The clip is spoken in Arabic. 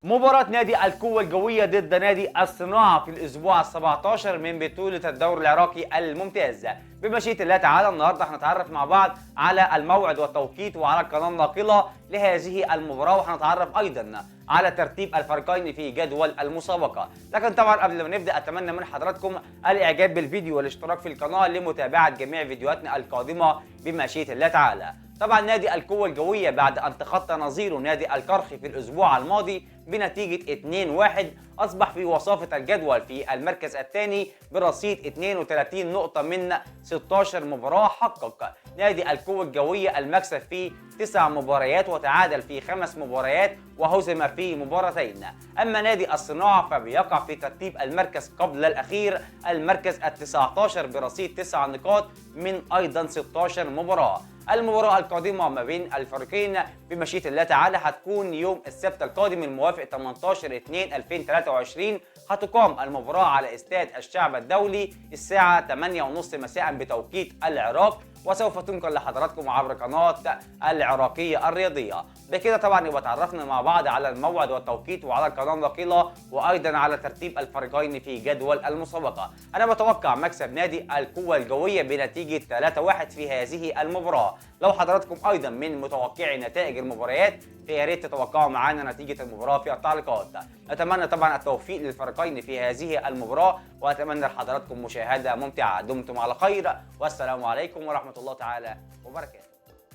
مباراة نادي القوة الجوية ضد نادي الصناعة في الأسبوع ال 17 من بطولة الدوري العراقي الممتاز. بمشيئة الله تعالى النهارده هنتعرف مع بعض على الموعد والتوقيت وعلى القناة الناقلة لهذه المباراة، وهنتعرف أيضا على ترتيب الفريقين في جدول المسابقة. لكن طبعا قبل ما نبدأ أتمنى من حضراتكم الإعجاب بالفيديو والاشتراك في القناة لمتابعة جميع فيديوهاتنا القادمة بمشيئة الله تعالى. طبعا نادي القوة الجوية بعد أن تخطى نظيره نادي الكرخي في الأسبوع الماضي بنتيجة 2-1 أصبح في وصافة الجدول في المركز الثاني برصيد 32 نقطة من 16 مباراة. حقق نادي القوة الجوية المكسب في 9 مباريات وتعادل في 5 مباريات وهزم في مباراتين. أما نادي الصناعة فبيقع في ترتيب المركز قبل الأخير المركز ال19 برصيد 9 نقاط من أيضا 16 مباراة. المباراة القادمة ما بين الفريقين بمشيئة الله تعالى هتكون يوم السبت القادم الموافق 18/2/2023. هتقام المباراة على استاد الشعب الدولي الساعة 8:30 مساء بتوقيت العراق، وسوف تنقل لحضراتكم عبر قناة العراقية الرياضية. بكده طبعا يبقى اتعرفنا مع بعض على الموعد والتوقيت وعلى القناة الناقلة وأيضا على ترتيب الفريقين في جدول المسابقة. أنا بتوقع مكسب نادي القوة الجوية بنتيجة 3-1 في هذه المباراة. لو حضراتكم أيضا من متوقعي نتائج المباريات فيا ريت تتوقعوا معانا نتيجة المباراة في التعليقات. أتمنى طبعا التوفيق للفريقين في هذه المباراة، وأتمنى لحضراتكم مشاهدة ممتعة. دمتم على خير، والسلام عليكم ورحمة الله تعالى وبركاته.